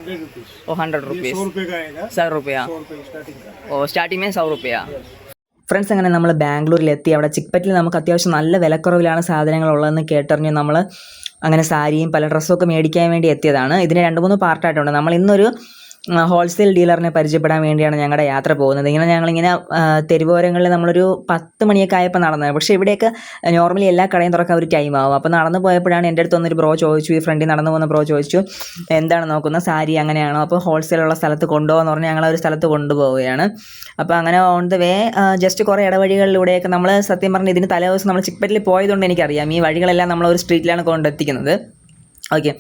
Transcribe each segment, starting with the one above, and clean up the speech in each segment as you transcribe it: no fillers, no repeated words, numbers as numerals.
ओ 100 rupees 100 रुपये का आएगा। 100 रुपया 100 रुपये स्टार्टिंग का। ഓ സ്റ്റാർട്ടിങ് മീൻ 100 रुपया. ഫ്രണ്ട്സ് അങ്ങനെ നമ്മൾ ബാംഗ്ലൂരിലെത്തി. അവിടെ ചിക്പറ്റിൽ നമുക്ക് അത്യാവശ്യം നല്ല വിലക്കുറവിലാണ് സാധനങ്ങൾ ഉള്ളതെന്ന് കേട്ടറിഞ്ഞ് നമ്മൾ അങ്ങനെ സാരിയും പല ഡ്രസ്സൊക്കെ മേടിക്കാൻ വേണ്ടി എത്തിയതാണ്. ഇതിന് 2-3 പാർട്ടായിട്ടുണ്ട്. നമ്മൾ ഇന്നൊരു ഹോൾസെയിൽ ഡീലറിനെ പരിചയപ്പെടാൻ വേണ്ടിയാണ് ഞങ്ങളുടെ യാത്ര പോകുന്നത്. ഞങ്ങളിങ്ങനെ തെരുവോരങ്ങളിൽ നമ്മളൊരു 10 മണിയൊക്കെ ആയപ്പോൾ നടന്നത്. പക്ഷേ ഇവിടെയൊക്കെ നോർമലി എല്ലാ കടയും തുറക്കാൻ ഒരു ടൈം ആവും. അപ്പോൾ നടന്നു പോയപ്പോഴാണ് എൻ്റെ അടുത്ത് വന്നൊരു ബ്രോ ചോദിച്ചു, ഈ ഫ്രണ്ടിൽ നടന്നു പോകുന്ന ബ്രോ ചോദിച്ചു, എന്താണ് നോക്കുന്നത്, സാരി അങ്ങനെയാണോ, അപ്പോൾ ഹോൾസെയിലുള്ള സ്ഥലത്ത് കൊണ്ടുപോകാമെന്ന് പറഞ്ഞ് ഞങ്ങളൊരു സ്ഥലത്ത് കൊണ്ടുപോവുകയാണ്. അപ്പോൾ അങ്ങനെ ഓൺ ദ വേ ജസ്റ്റ് കുറേ ഇടവഴികളിലൂടെയൊക്കെ നമ്മൾ സത്യം പറഞ്ഞ് ഇതിന് തലേദിവസം നമ്മൾ ചിക്പറ്റിൽ പോയതുകൊണ്ട് എനിക്കറിയാം ഈ വഴികളെല്ലാം നമ്മളൊരു സ്ട്രീറ്റിലാണ് കൊണ്ടെത്തിക്കുന്നത്. ഓക്കെ,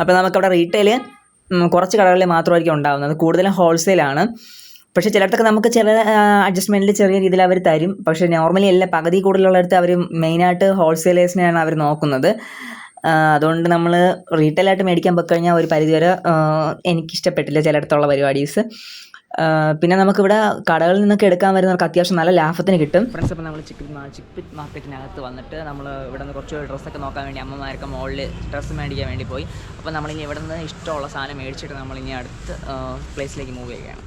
അപ്പോൾ നമുക്കവിടെ റീറ്റെയിൽ കുറച്ച് കടകളിൽ മാത്രമായിരിക്കും ഉണ്ടാകുന്നത്, കൂടുതലും ഹോൾസെയിലാണ്. പക്ഷേ ചിലയിടത്തൊക്കെ നമുക്ക് ചില അഡ്ജസ്റ്റ്മെൻറ്റിൽ ചെറിയ രീതിയിൽ അവർ തരും. പക്ഷേ നോർമലി എല്ലാ പകുതി കൂടുതലുള്ളിടത്ത് അവർ മെയിനായിട്ട് ഹോൾസെയിലേഴ്സിനെയാണ് അവർ നോക്കുന്നത്. അതുകൊണ്ട് നമ്മൾ റീറ്റെയിലായിട്ട് മേടിക്കാൻ പോയി കഴിഞ്ഞാൽ ഒരു പരിധിവരെ എനിക്കിഷ്ടപ്പെട്ടില്ല ചിലയിടത്തുള്ള പരിപാടീസ്. പിന്നെ നമുക്കിവിടെ കടകളിൽ നിന്നൊക്കെ എടുക്കാൻ വരുന്നവർക്ക് അത്യാവശ്യം നല്ല ലാഭത്തിന് കിട്ടും. ഫ്രണ്ട്സ്, അപ്പോൾ നമ്മൾ ചിക്പറ്റ് മാർക്കറ്റിനകത്ത് വന്നിട്ട് നമ്മൾ ഇവിടെ നിന്ന് കുറച്ച് ഡ്രസ്സൊക്കെ നോക്കാൻ വേണ്ടി അമ്മമാരൊക്കെ മുകളിൽ ഡ്രസ്സ് മേടിക്കാൻ വേണ്ടി പോയി. അപ്പോൾ നമ്മളിനി ഇവിടെ നിന്ന് ഇഷ്ടമുള്ള സാധനം മേടിച്ചിട്ട് നമ്മളിനി അടുത്ത പ്ലേസിലേക്ക് മൂവ് ചെയ്യുകയാണ്.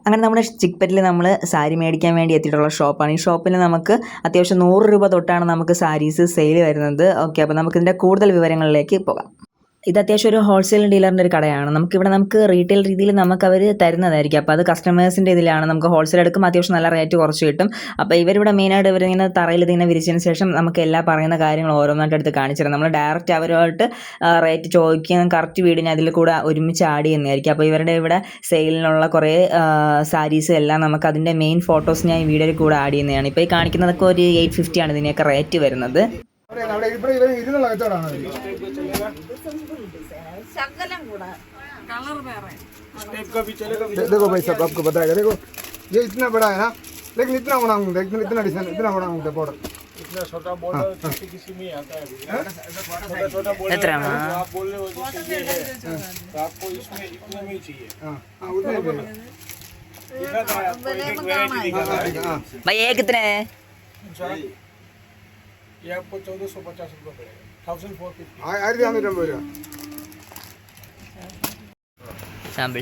അങ്ങനെ നമ്മുടെ ചിക്പറ്റിൽ നമ്മൾ സാരി മേടിക്കാൻ വേണ്ടി എത്തിയിട്ടുള്ള ഷോപ്പാണ്. ഈ ഷോപ്പിൽ നമുക്ക് അത്യാവശ്യം 100 രൂപ തൊട്ടാണ് നമുക്ക് സാരീസ് സെയിൽ വരുന്നത്. ഓക്കെ, അപ്പോൾ നമുക്കിതിൻ്റെ കൂടുതൽ വിവരങ്ങളിലേക്ക് പോകാം. ഇത് അത്യാവശ്യം ഒരു ഹോൾസെയിൽ ഡീലറിൻ്റെ ഒരു കടയാണ്. നമുക്ക് റീറ്റെയിൽ രീതിയിൽ നമുക്ക് അവർ തരുന്നതായിരിക്കും. അപ്പോൾ അത് കസ്റ്റമേഴ്സിൻ്റെ ഇതിലാണ്. നമുക്ക് ഹോൾസെയിൽ എടുക്കുമ്പോൾ അത്യാവശ്യം നല്ല റേറ്റ് കുറച്ച് കിട്ടും. അപ്പോൾ ഇവരിവിടെ മെയിനായിട്ട് ഇവരിങ്ങനെ തറയിൽ ഇതിങ്ങനെ വിരിച്ചതിന് ശേഷം നമുക്ക് എല്ലാ പറയുന്ന കാര്യങ്ങൾ ഓരോന്നായിട്ട് എടുത്ത് കാണിച്ചു തരാം. നമ്മൾ ഡയറക്റ്റ് അവരുമായിട്ട് റേറ്റ് ചോദിക്കുകയും കറക്റ്റ് വീടിന് അതിൽ കൂടെ ഒരുമിച്ച് ആഡ് ചെയ്യുന്നതായിരിക്കും. അപ്പോൾ ഇവരുടെ ഇവിടെ സെയിലിനുള്ള കുറേ സാരീസ് എല്ലാം നമുക്ക് അതിൻ്റെ മെയിൻ ഫോട്ടോസ് ഞാൻ ഈ വീഡിയോയിൽ കൂടെ ആഡ് ചെയ്യുന്നതാണ്. ഇപ്പോൾ ഈ കാണിക്കുന്നതൊക്കെ ഒരു 850 ആണ് ഇതിൻ്റെയൊക്കെ റേറ്റ് വരുന്നത്. देखो भाई सब आपको बताएगा। देखो ये इतना बड़ा है ना, लेकिन इतना बड़ा होता है, इतना डिजाइन इतना बड़ा होता है बॉर्डर। इतना छोटा बॉर्डर किसी में आता है। छोटा बॉर्डर आप बोल रहे हो जैसे ये है, तो आपको इसमें इतने में ही चाहिए। हां उतने में दिखाता है आपको, एक वैरायटी दिखाता है। हां भाई ये कितने है? ये आपको 1450 रुपए पड़ेगा, 1450। आ रे आने नंबर है सैंपल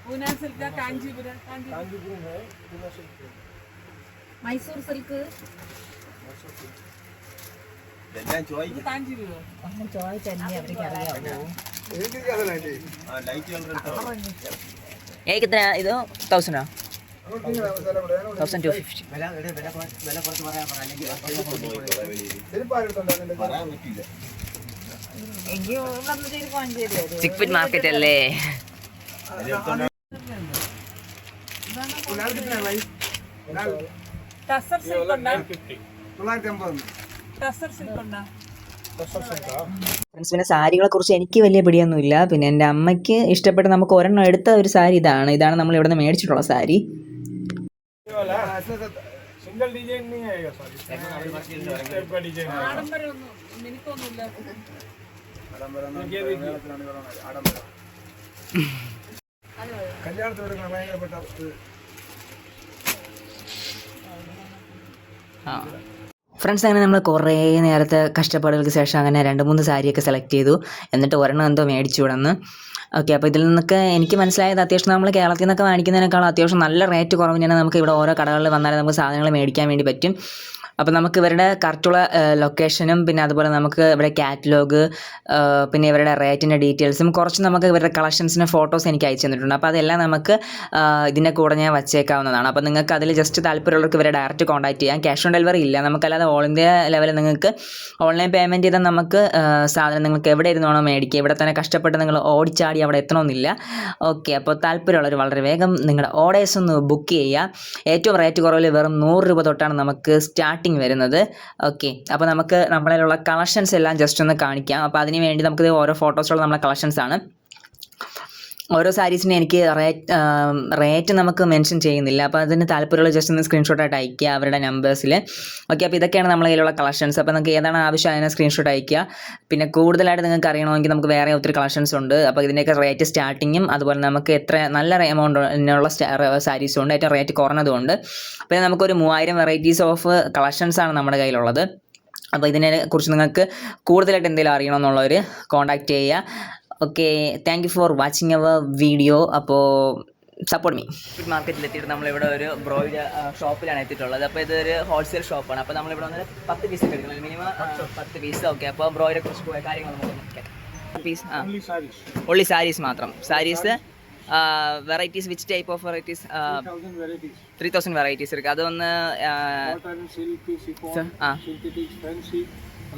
पूना सिल्क का कांजीपुरम है, पूना सिल्क है, मैसूर सिल्क ഞാൻ ചോയ് കാഞ്ചീപുരം ഒന്ന് ചോദിച്ചല്ലേ അവർക്ക് അറിയാവൂ. എനിക്ക് क्या है हां लाइट चल रहा है। ये कितना है? ഇത് 1000 ആണ്. 1250. വില കുറച്ച് പറയാൻ അല്ലെങ്കിൽ പറയാൻ പറ്റില്ല. എനിക്ക് വന്നിട്ട് ഒരു കോഞ്ചേരി ചിക്പറ്റ് മാർക്കറ്റ് അല്ലേ? टसर सिल्क उंडा 950 टसर सिल्क उंडा ഫ്രണ്ട്സ്, പിന്നെ സാരികളെ കുറിച്ച് എനിക്ക് വലിയ പിടിയൊന്നുമില്ല. പിന്നെ എൻ്റെ അമ്മയ്ക്ക് ഇഷ്ടപ്പെട്ട് നമുക്ക് ഒരെണ്ണം എടുത്ത ഒരു സാരി ഇതാണ് നമ്മൾ ഇവിടെ നിന്ന് മേടിച്ചിട്ടുള്ള സാരി. सिंगल डिजाइन नहीं आएगा, सॉरी टाइप का डिजाइन आएगा। ആഡംബരമൊന്നും എനിക്കൊന്നുമില്ല. കല്യാണത്തോടെ ഭയങ്കരപ്പെട്ട ഫ്രണ്ട്സ്, അങ്ങനെ നമ്മൾ കുറേ നേരത്തെ കഷ്ടപ്പാടുകൾക്ക് ശേഷം അങ്ങനെ 2-3 സാരിയൊക്കെ സെലക്ട് ചെയ്തു. എന്നിട്ട് ഒരെണ്ണം എന്തോ മേടിച്ചു ഇവിടെ നിന്ന്. ഓക്കെ, അപ്പോൾ ഇതിൽ നിന്നൊക്കെ എനിക്ക് മനസ്സിലായത് അത്യാവശ്യം നമ്മൾ കേരളത്തിൽ നിന്നൊക്കെ മേടിക്കുന്നതിനേക്കാളും അത്യാവശ്യം നല്ല റേറ്റ് കുറവിനാണ് നമുക്ക് ഇവിടെ ഓരോ കടകളിൽ വന്നാലും നമുക്ക് സാധനങ്ങൾ മേടിക്കാൻ വേണ്ടി പറ്റും. അപ്പോൾ നമുക്ക് ഇവരുടെ കറക്റ്റുള്ള ലൊക്കേഷനും പിന്നെ അതുപോലെ നമുക്ക് ഇവിടെ കാറ്റലോഗ് പിന്നെ ഇവരുടെ റേറ്റിൻ്റെ ഡീറ്റെയിൽസും കുറച്ച് നമുക്ക് ഇവരുടെ കളക്ഷൻസിൻ്റെ ഫോട്ടോസ് എനിക്ക് അയച്ചു തന്നിട്ടുണ്ട്. അപ്പോൾ അതെല്ലാം നമുക്ക് ഇതിൻ്റെ കൂടെ ഞാൻ വച്ചേക്കാവുന്നതാണ്. അപ്പോൾ നിങ്ങൾക്ക് അതിൽ ജസ്റ്റ് താല്പര്യമുള്ളവർക്ക് ഇവരെ ഡയറക്റ്റ് കോൺടാക്ട് ചെയ്യാം. ക്യാഷ് ഓൺ ഡെലിവറി ഇല്ല. നമുക്കല്ലാതെ ഓൾ ഇന്ത്യ ലെവലിൽ നിങ്ങൾക്ക് ഓൺലൈൻ പേയ്മെൻറ്റ് ചെയ്താൽ നമുക്ക് സാധനം നിങ്ങൾക്ക് എവിടെ ഇരുന്നാണോ മേടിക്കുക, ഇവിടെ തന്നെ കഷ്ടപ്പെട്ട് നിങ്ങൾ ഓടിച്ചാടി അവിടെ എത്തണമെന്നില്ല. ഓക്കെ, അപ്പോൾ താല്പര്യമുള്ളവർ വളരെ വേഗം നിങ്ങളുടെ ഓർഡേഴ്സ് ഒന്ന് ബുക്ക് ചെയ്യുക. ഏറ്റവും റേറ്റ് കുറവിൽ വെറും 100 രൂപ തൊട്ടാണ് നമുക്ക് സ്റ്റാർട്ടിങ് വരുന്നത്. ഓക്കെ, അപ്പോൾ നമുക്ക് നമ്മളിലുള്ള കളക്ഷൻസ് എല്ലാം ജസ്റ്റ് ഒന്ന് കാണിക്കാം. അപ്പോൾ അതിന് വേണ്ടി നമുക്ക് ഓരോ ഫോട്ടോസുള്ള നമ്മളെ കളക്ഷൻസ് ആണ്. ഓരോ സാരീസിന് എനിക്ക് റേറ്റ് നമുക്ക് മെൻഷൻ ചെയ്യുന്നില്ല. അപ്പോൾ അതിന് താല്പര്യമുള്ള ജസ്റ്റ് ഒന്ന് സ്ക്രീൻഷോട്ടായിട്ട് അയയ്ക്കുക അവരുടെ നമ്പേഴ്സിൽ. ഓക്കെ, അപ്പോൾ ഇതൊക്കെയാണ് നമ്മളെ കയ്യിലുള്ള കളക്ഷൻസ്. അപ്പോൾ നിങ്ങൾക്ക് ഏതാണ് ആവശ്യം അതിനെ സ്ക്രീൻഷോട്ട് അയയ്ക്കുക. പിന്നെ കൂടുതലായിട്ട് നിങ്ങൾക്ക് അറിയണമെങ്കിൽ നമുക്ക് വേറെ ഒത്തിരി കളക്ഷൻസ് ഉണ്ട്. അപ്പോൾ ഇതിൻ്റെയൊക്കെ റേറ്റ് സ്റ്റാർട്ടിങ്ങും അതുപോലെ നമുക്ക് എത്ര നല്ല എമൗണ്ടിനുള്ള സാരീസും ഉണ്ട്, ഏറ്റവും റേറ്റ് കുറഞ്ഞതുകൊണ്ട്. പിന്നെ നമുക്കൊരു 3000 വെറൈറ്റീസ് ഓഫ് കളക്ഷൻസാണ് നമ്മുടെ കയ്യിലുള്ളത്. അപ്പോൾ ഇതിനെക്കുറിച്ച് നിങ്ങൾക്ക് കൂടുതലായിട്ട് എന്തെങ്കിലും അറിയണമെന്നുള്ളവർ കോൺടാക്റ്റ് ചെയ്യുക. Okay, thank you for watching our video. അപ്പോൾ സപ്പോർട്ട് മീ. മാർക്കറ്റിൽ എത്തിയിട്ട് നമ്മളിവിടെ ഒരു ബ്രോയിഡ് ഷോപ്പിലാണ് എത്തിയിട്ടുള്ളത്. അപ്പോൾ ഇതൊരു ഹോൾസെയിൽ ഷോപ്പാണ്. അപ്പോൾ നമ്മളിവിടെ വന്ന് 10 പീസ് എടുക്കുന്നത്, മിനിമം 10 പീസ്. ഓക്കെ, അപ്പോൾ ബ്രോയിഡെ കുറിച്ച് കാര്യങ്ങൾ നമുക്ക് നോക്കാം. പീസ് ഓൺലി സാരീസ് മാത്രം. Saris varieties, which type of varieties? 3000 varieties இருக்குது. அது வந்து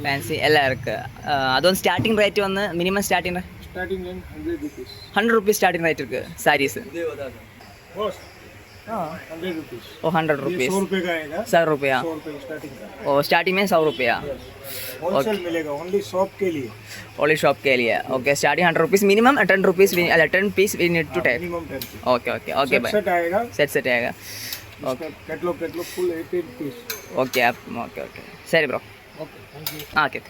ഫാൻസി എല്ലാം இருக்குது. அது வந்து ஸ்டார்டிங் ரேட் வந்து minimum starting 100 rupees starting rate இருக்குது சாரீஸ். ओ 100 रुपीज़, 100 रुपया. ओ स्टार्टिंग में 100 रुपया होलसेल मिलेगा, ओनली शॉप के लिए. ओनली शॉप के लिए. Okay, starting 100 rupees, minimum 10 rupees, 10 piece we need to take. Minimum 10. Okay okay okay bye. Set आएगा, सेट आएगा. Okay, catalogue full 18 piece. Okay आप ओके ओके सही bro. Okay, thank you. Okay.